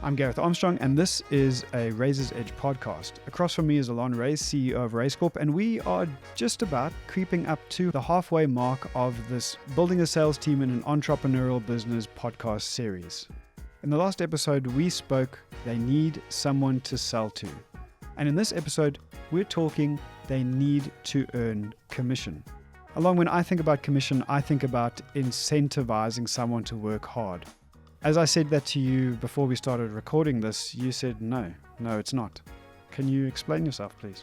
I'm Gareth Armstrong, and this is a Razor's Edge podcast. Across from me is Alon Reyes, CEO of Race Corp, and we are just about creeping up to the halfway mark of this Building a Sales Team in an Entrepreneurial Business podcast series. In the last episode, we spoke they need someone to sell to. And in this episode, we're talking they need to earn commission. Along when I think about commission, I think about incentivizing someone to work hard. As I said that to you before we started recording this, you said, no, it's not. Can you explain yourself, please?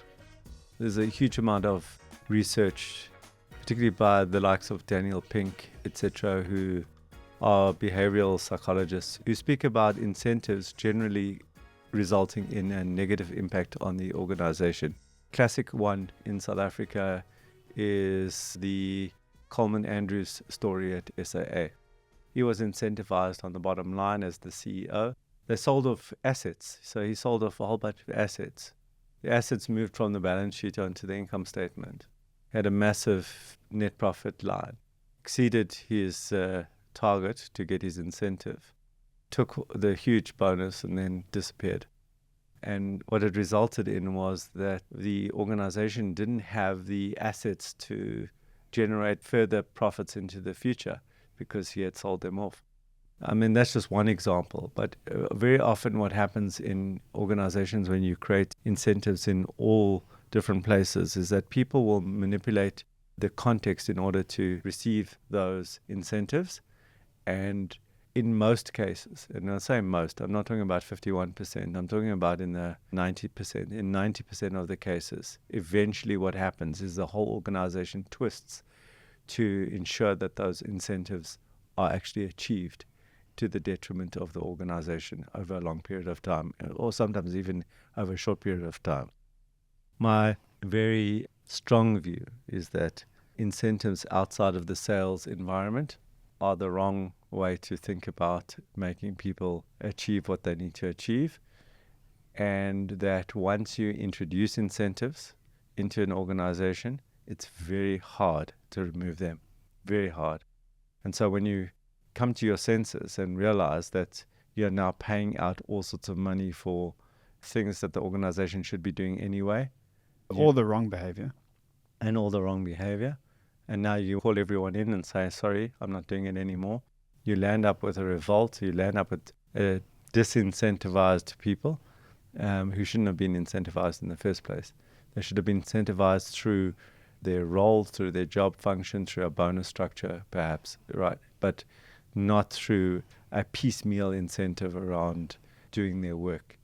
There's a huge amount of research, particularly by the likes of Daniel Pink, etc., who are behavioral psychologists, who speak about incentives generally resulting in a negative impact on the organization. Classic one in South Africa is the Coleman Andrews story at SAA. He was incentivized on the bottom line as the CEO. They sold off assets, so he sold off a whole bunch of assets. The assets moved from the balance sheet onto the income statement. Had a massive net profit line, exceeded his target to get his incentive, took the huge bonus and then disappeared. And what it resulted in was that the organization didn't have the assets to generate further profits into the future, because he had sold them off. I mean, that's just one example, but very often what happens in organizations when you create incentives in all different places is that people will manipulate the context in order to receive those incentives. And in most cases, and I say most, I'm not talking about 51%, I'm talking about in the 90%. In 90% of the cases, eventually what happens is the whole organization twists to ensure that those incentives are actually achieved to the detriment of the organization over a long period of time, or sometimes even over a short period of time. My very strong view is that incentives outside of the sales environment are the wrong way to think about making people achieve what they need to achieve, and that once you introduce incentives into an organization, it's very hard to remove them, very hard. And so when you come to your senses and realize that you're now paying out all sorts of money for things that the organization should be doing anyway. All the wrong behavior. And all the wrong behavior. And now you call everyone in and say, sorry, I'm not doing it anymore. You land up with a revolt. You land up with disincentivized people who shouldn't have been incentivized in the first place. They should have been incentivized through their role, through their job function, through a bonus structure, perhaps, right? But not through a piecemeal incentive around doing their work.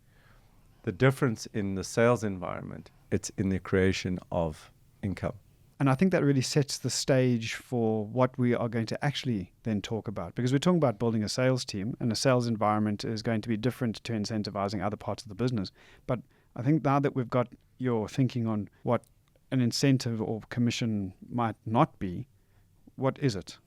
The difference in the sales environment, it's in the creation of income. And I think that really sets the stage for what we are going to actually then talk about. Because we're talking about building a sales team, and a sales environment is going to be different to incentivizing other parts of the business. But I think now that we've got your thinking on what an incentive or commission might not be, what is it?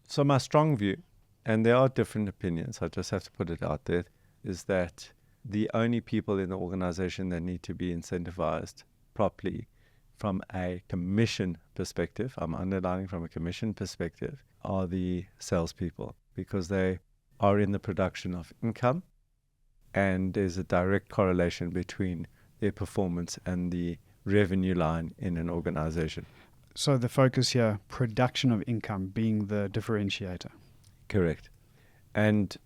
So my strong view, and there are different opinions, I just have to put it out there, is that the only people in the organization that need to be incentivized properly from a commission perspective, I'm underlining from a commission perspective, are the salespeople, because they are in the production of income, and there's a direct correlation between their performance and the revenue line in an organization. So the focus here, production of income being the differentiator. Correct. And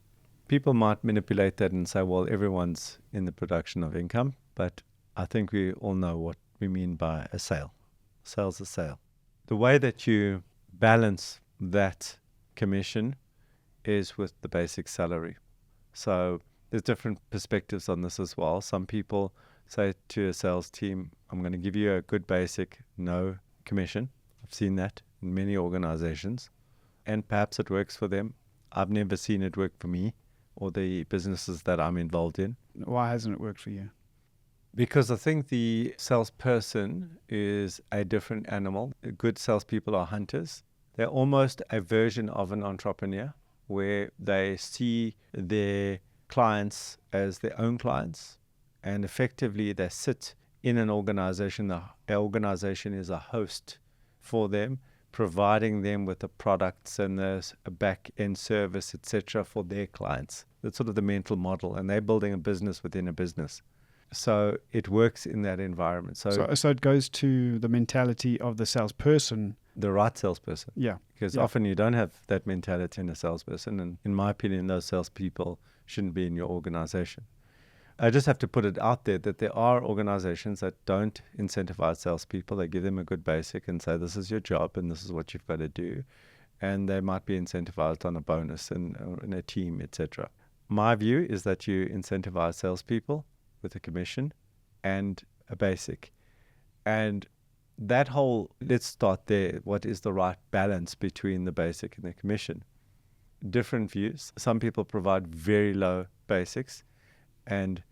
people might manipulate that and say, well, everyone's in the production of income, but I think we all know what we mean by a sale. Sale's a sale. The way that you balance that commission is with the basic salary. So there's different perspectives on this as well. Some people say to a sales team, I'm going to give you a good basic, no commission. I've seen that in many organizations, and perhaps it works for them. I've never seen it work for me or the businesses that I'm involved in. Why hasn't it worked for you? Because I think the salesperson is a different animal. Good salespeople are hunters. They're almost a version of an entrepreneur, where they see their clients as their own clients, and effectively they sit in an organization. The organization is a host for them, providing them with the products and the back-end service, etc., for their clients. That's sort of the mental model, and they're building a business within a business. So it works in that environment. So it goes to the mentality of the salesperson. the right salesperson. Yeah. Because Yeah. often you don't have that mentality in a salesperson. And in my opinion, those salespeople shouldn't be in your organization. I just have to put it out there that there are organizations that don't incentivize salespeople. They give them a good basic and say, this is your job and this is what you've got to do. And they might be incentivized on a bonus and in a team, etc. My view is that you incentivize salespeople with a commission and a basic. And that whole, let's start there. What is the right balance between the basic and the commission? Different views. Some people provide very low basics and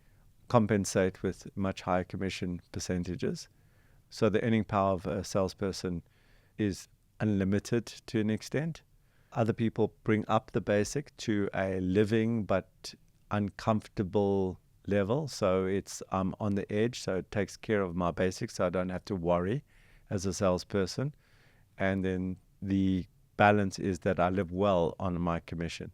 compensate with much higher commission percentages. So the earning power of a salesperson is unlimited to an extent. Other people bring up the basic to a living but uncomfortable level. So it's on the edge, so it takes care of my basics, so I don't have to worry as a salesperson. And then the balance is that I live well on my commission.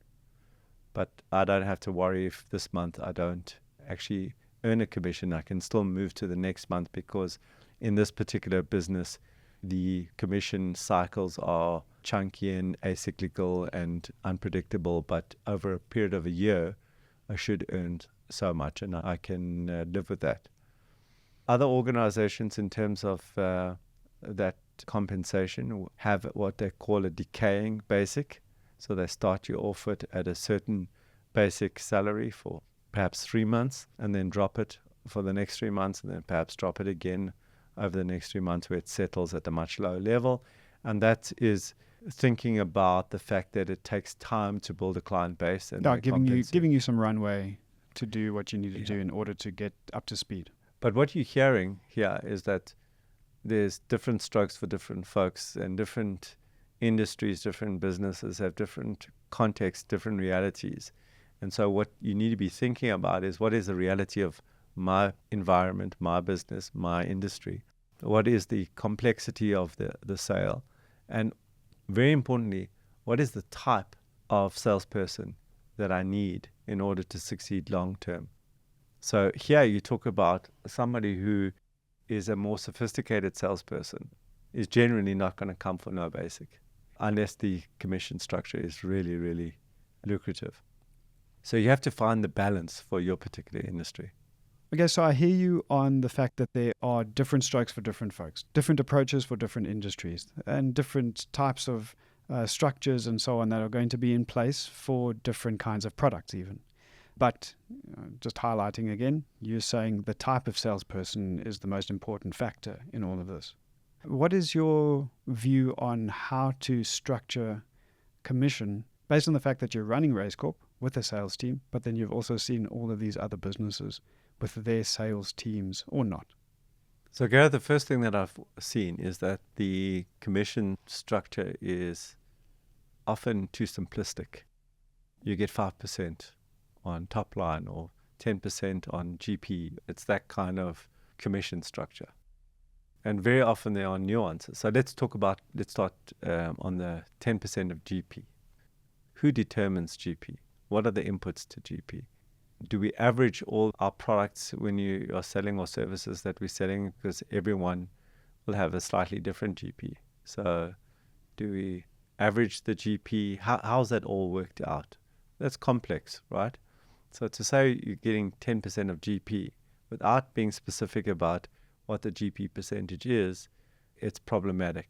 But I don't have to worry if this month I don't actually earn a commission. I can still move to the next month because in this particular business, the commission cycles are chunky and acyclical and unpredictable. But over a period of a year, I should earn so much, and I can live with that. Other organizations, in terms of that compensation, have what they call a decaying basic. So they start you off at a certain basic salary for perhaps 3 months, and then drop it for the next 3 months, and then perhaps drop it again over the next 3 months, where it settles at a much lower level. And that is thinking about the fact that it takes time to build a client base, and giving you some runway to do what you need to do in order to get up to speed. But what you're hearing here is that there's different strokes for different folks, and different industries, different businesses have different contexts, different realities. And so what you need to be thinking about is, what is the reality of my environment, my business, my industry? What is the complexity of the sale? And very importantly, what is the type of salesperson that I need in order to succeed long term? So here you talk about somebody who is a more sophisticated salesperson is generally not going to come for no basic unless the commission structure is really, really lucrative. So you have to find the balance for your particular industry. Okay, so I hear you on the fact that there are different strokes for different folks, different approaches for different industries, and different types of structures and so on that are going to be in place for different kinds of products even. But just highlighting again, you're saying the type of salesperson is the most important factor in all of this. What is your view on how to structure commission based on the fact that you're running Raise Corp with a sales team, but then you've also seen all of these other businesses with their sales teams or not? So Gareth, the first thing that I've seen is that the commission structure is often too simplistic. You get 5% on top line or 10% on GP. It's that kind of commission structure. And very often there are nuances. So let's start on the 10% of GP. Who determines GP? What are the inputs to GP? Do we average all our products when you are selling or services that we're selling? Because everyone will have a slightly different GP. So do we average the GP? How's that all worked out? That's complex, right? So to say you're getting 10% of GP without being specific about what the GP percentage is, it's problematic.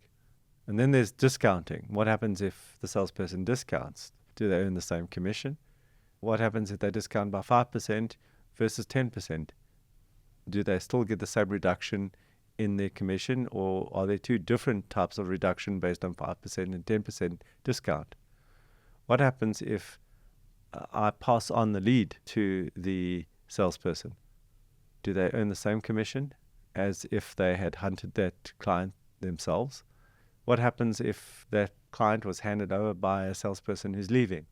And then there's discounting. What happens if the salesperson discounts? Do they earn the same commission? What happens if they discount by 5% versus 10%? Do they still get the same reduction in their commission, or are there two different types of reduction based on 5% and 10% discount? What happens if I pass on the lead to the salesperson? Do they earn the same commission as if they had hunted that client themselves? What happens if that client was handed over by a salesperson who's leaving?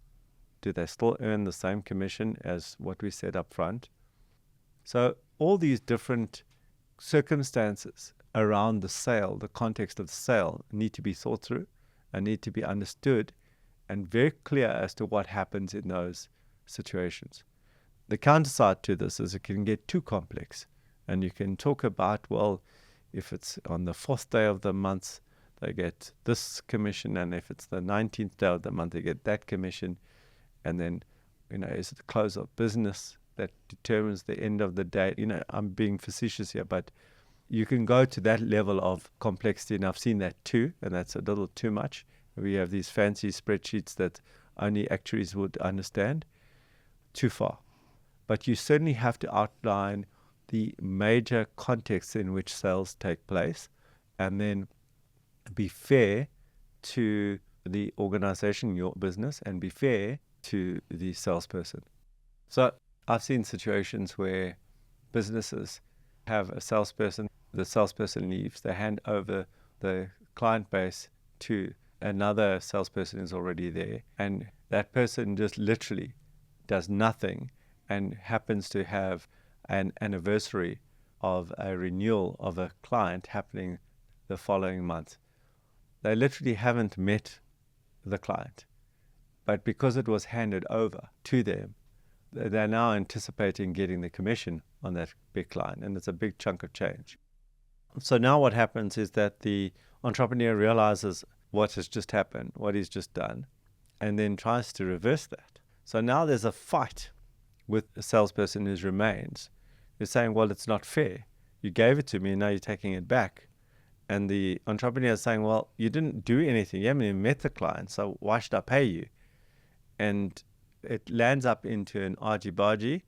Do they still earn the same commission as what we said up front? So all these different circumstances around the sale, the context of the sale, need to be thought through and need to be understood and very clear as to what happens in those situations. The counterside to this is it can get too complex. And you can talk about, well, if it's on the 4th day of the month, they get this commission. And if it's the 19th day of the month, they get that commission. And then, is it the close of business that determines the end of the day? I'm being facetious here, but you can go to that level of complexity. And I've seen that too. And that's a little too much. We have these fancy spreadsheets that only actuaries would understand. Too far. But you certainly have to outline the major contexts in which sales take place, and then be fair to the organization, your business, and be fair to the salesperson. So I've seen situations where businesses have a salesperson, the salesperson leaves, they hand over the client base to another salesperson who's already there, and that person just literally does nothing and happens to have an anniversary of a renewal of a client happening the following month. They literally haven't met the client, but because it was handed over to them, they're now anticipating getting the commission on that big client, and it's a big chunk of change. So now what happens is that the entrepreneur realizes what has just happened, what he's just done, and then tries to reverse that. So now there's a fight with a salesperson who remains. You're saying, well, it's not fair. You gave it to me and now you're taking it back. And the entrepreneur is saying, well, you didn't do anything. You haven't even met the client, so why should I pay you? And it lands up into an argy-bargy,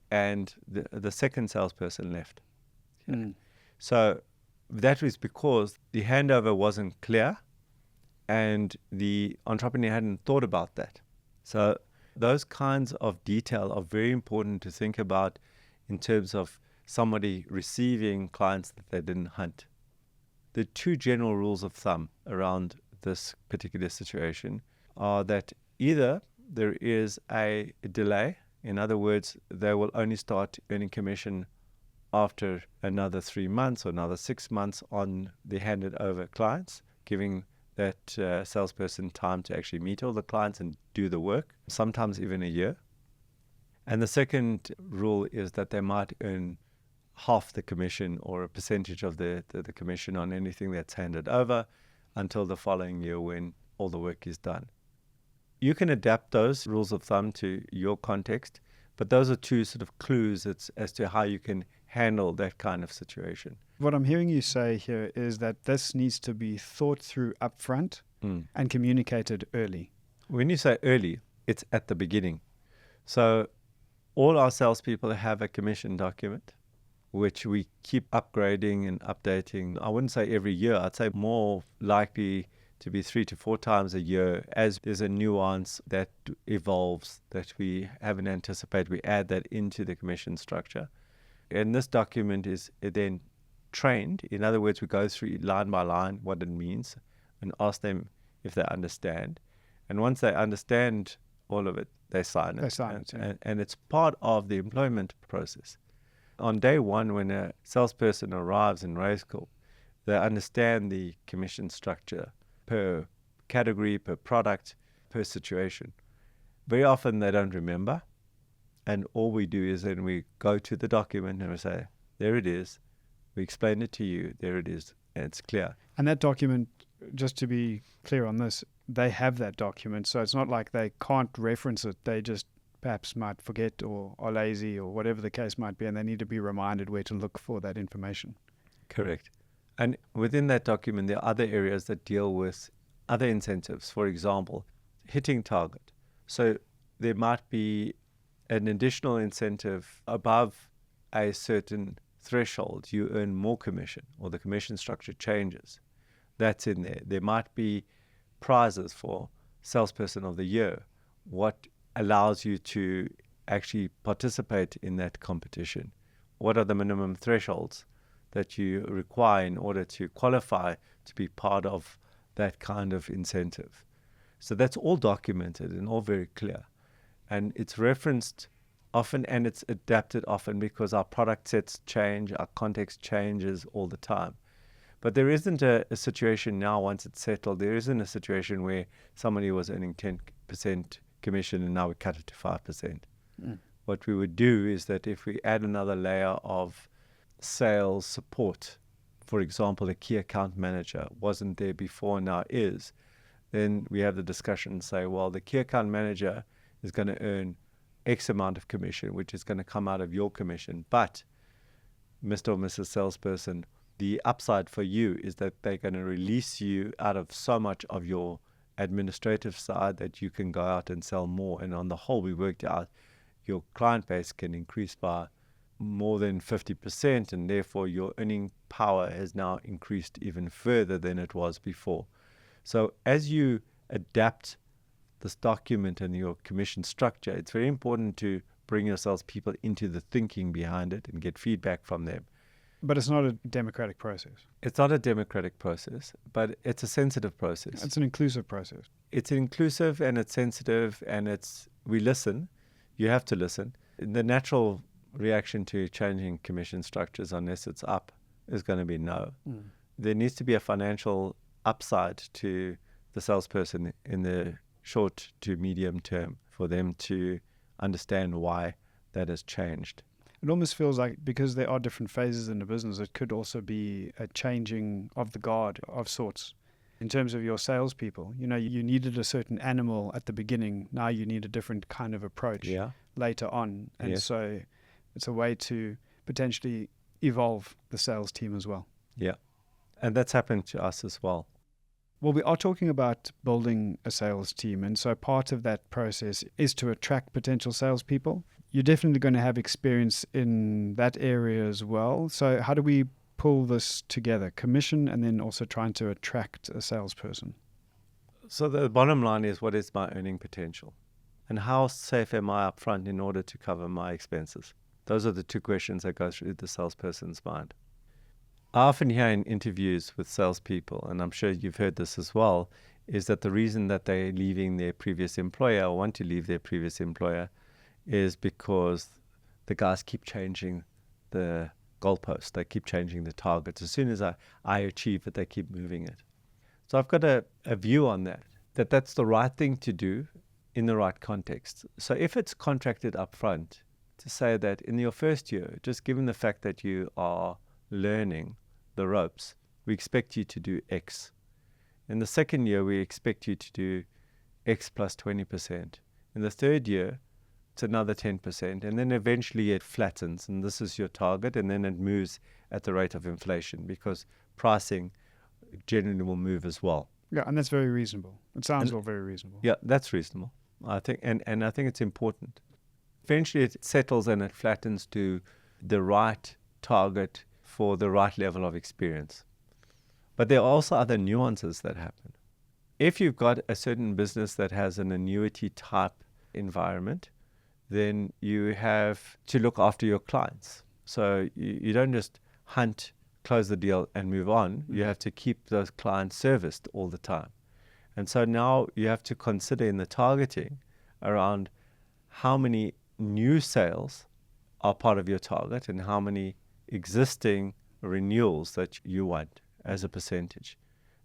and the second salesperson left. Mm. So that was because the handover wasn't clear and the entrepreneur hadn't thought about that. So those kinds of detail are very important to think about in terms of somebody receiving clients that they didn't hunt. The two general rules of thumb around this particular situation are that either there is a delay, in other words, they will only start earning commission after another 3 months or another 6 months on the handed over clients, giving that salesperson time to actually meet all the clients and do the work, sometimes even a year. And the second rule is that they might earn half the commission or a percentage of the commission on anything that's handed over until the following year when all the work is done. You can adapt those rules of thumb to your context, but those are two sort of clues as to how you can handle that kind of situation. What I'm hearing you say here is that this needs to be thought through upfront and communicated early. When you say early, it's at the beginning. So all our salespeople have a commission document, which we keep upgrading and updating. I wouldn't say every year. I'd say more likely to be 3 to 4 times a year, as there's a nuance that evolves that we haven't anticipated. We add that into the commission structure. And this document is then trained. In other words, we go through line by line what it means and ask them if they understand. And once they understand all of it, they sign it. And it's part of the employment process. On day one, when a salesperson arrives in RaiseCorp, they understand the commission structure per category, per product, per situation. Very often they don't remember. And all we do is then we go to the document and we say, there it is. We explain it to you. There it is. And it's clear. And that document, just to be clear on this, they have that document. So it's not like they can't reference it. They just perhaps might forget or are lazy or whatever the case might be. And they need to be reminded where to look for that information. Correct. And within that document, there are other areas that deal with other incentives. For example, hitting target. So there might be an additional incentive above a certain threshold. You earn more commission or the commission structure changes. That's in there. There might be prizes for salesperson of the year. What allows you to actually participate in that competition? What are the minimum thresholds that you require in order to qualify to be part of that kind of incentive? So that's all documented and all very clear. And it's referenced often and it's adapted often because our product sets change, our context changes all the time. But there isn't a situation now, once it's settled, there isn't a situation where somebody was earning 10% commission and now we cut it to 5%. What we would do is that if we add another layer of sales support, for example, a key account manager wasn't there before, now is, then we have the discussion and say, well, the key account manager is going to earn X amount of commission, which is going to come out of your commission. But Mr. or Mrs. Salesperson, the upside for you is that they're going to release you out of so much of your administrative side that you can go out and sell more. And on the whole, we worked out your client base can increase by more than 50%, and therefore your earning power has now increased even further than it was before. So as you adapt this document and your commission structure, it's very important to bring your salespeople into the thinking behind it and get feedback from them. But it's not a democratic process. It's not a democratic process, but it's a sensitive process. It's an inclusive process. It's inclusive and it's sensitive, and we listen. You have to listen. The natural reaction to changing commission structures, unless it's up, is going to be no. There needs to be a financial upside to the salesperson in the short to medium term for them to understand why that has changed. It almost feels like, because there are different phases in the business, it could also be a changing of the guard of sorts. In terms of your salespeople, you needed a certain animal at the beginning. Now you need a different kind of approach later on. And Yes. so it's a way to potentially evolve the sales team as well. Yeah. And that's happened to us as well. Well, we are talking about building a sales team. And so part of that process is to attract potential salespeople. You're definitely going to have experience in that area as well. So how do we pull this together? Commission and then also trying to attract a salesperson. So the bottom line is, what is my earning potential? And how safe am I up front in order to cover my expenses? Those are the two questions that go through the salesperson's mind. I often hear in interviews with salespeople, and I'm sure you've heard this as well, is that the reason that they're leaving their previous employer or want to leave their previous employer is because the guys keep changing the goalposts. They keep changing the targets. As soon as I achieve it, they keep moving it. So I've got a view on that's the right thing to do in the right context. So if it's contracted up front, to say that in your first year, just given the fact that you are learning the ropes, we expect you to do X. In the second year, we expect you to do X plus 20%. In the third year, it's another 10%. And then eventually it flattens, and this is your target, and then it moves at the rate of inflation, because pricing generally will move as well. Yeah, and that's very reasonable. It sounds all very reasonable. Yeah, that's reasonable, I think, and I think it's important. Eventually it settles and it flattens to the right target for the right level of experience. But there are also other nuances that happen. If you've got a certain business that has an annuity type environment, then you have to look after your clients. So you don't just hunt, close the deal and move on. You have to keep those clients serviced all the time. And so now you have to consider in the targeting around how many new sales are part of your target and how many existing renewals that you want as a percentage.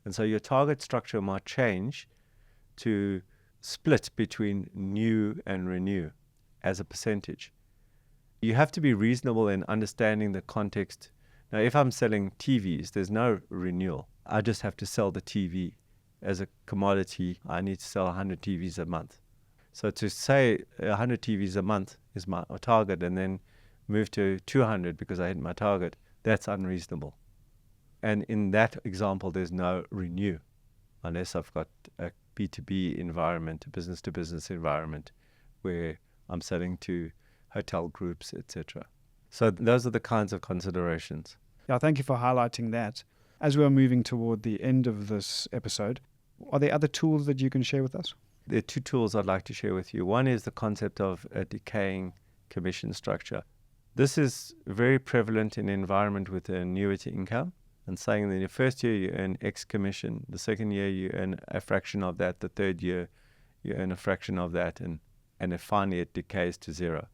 And so your target structure might change to split between new and renew as a percentage. You have to be reasonable in understanding the context. Now, if I'm selling TVs, there's no renewal. I just have to sell the TV as a commodity. I need to sell 100 TVs a month. So to say 100 TVs a month is my target and then move to 200 because I hit my target, that's unreasonable. And in that example, there's no renew unless I've got a B2B environment, a business-to-business environment where I'm selling to hotel groups, etc. So those are the kinds of considerations. Yeah, thank you for highlighting that. As we are moving toward the end of this episode, are there other tools that you can share with us? There are two tools I'd like to share with you. One is the concept of a decaying commission structure. This is very prevalent in an environment with an annuity income, and saying that in the first year you earn X commission, the second year you earn a fraction of that, the third year you earn a fraction of that, and finally it decays to zero.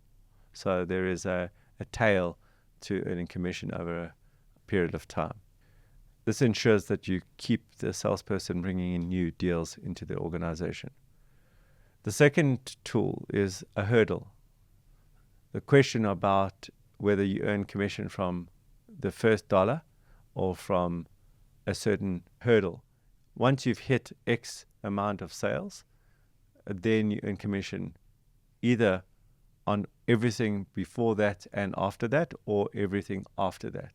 So there is a tail to earning commission over a period of time. This ensures that you keep the salesperson bringing in new deals into the organization. The second tool is a hurdle. the question about whether you earn commission from the first dollar or from a certain hurdle. Once you've hit X amount of sales, then you earn commission either on everything before that and after that, or everything after that.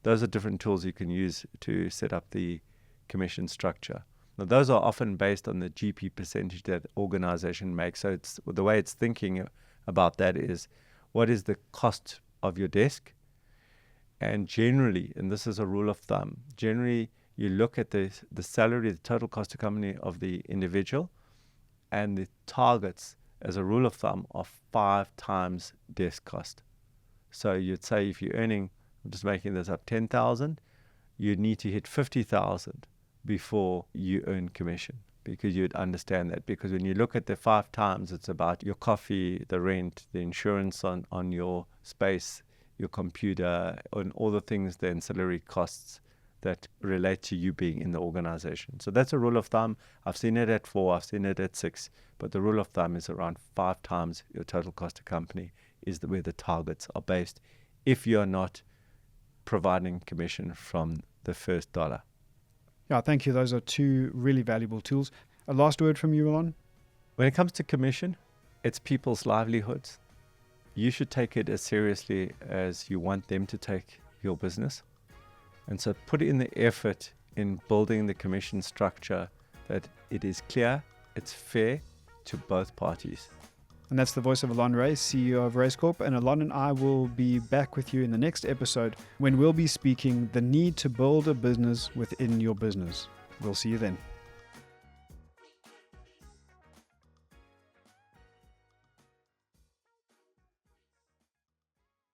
Those are different tools you can use to set up the commission structure. Now, those are often based on the GP percentage that organization makes. So it's the way it's thinking about that is, what is the cost of your desk? And generally, and this is a rule of thumb, generally you look at the salary, the total cost to company of the individual, and the targets, as a rule of thumb, are 5 times desk cost. So you'd say if you're earning, I'm just making this up, 10,000, you need to hit 50,000 before you earn commission, because you'd understand that. Because when you look at the 5 times, it's about your coffee, the rent, the insurance on your space, your computer, and all the things, the ancillary costs that relate to you being in the organization. So that's a rule of thumb. I've seen it at 4, I've seen it at 6, but the rule of thumb is around 5 times your total cost to company is where the targets are based, if you're not providing commission from the first dollar. Yeah, thank you. Those are 2 really valuable tools. A last word from you, Alon? When it comes to commission, it's people's livelihoods. You should take it as seriously as you want them to take your business. And so put in the effort in building the commission structure that it is clear, it's fair to both parties. And that's the voice of Alon Ray, CEO of RaceCorp. And Alon and I will be back with you in the next episode when we'll be speaking the need to build a business within your business. We'll see you then.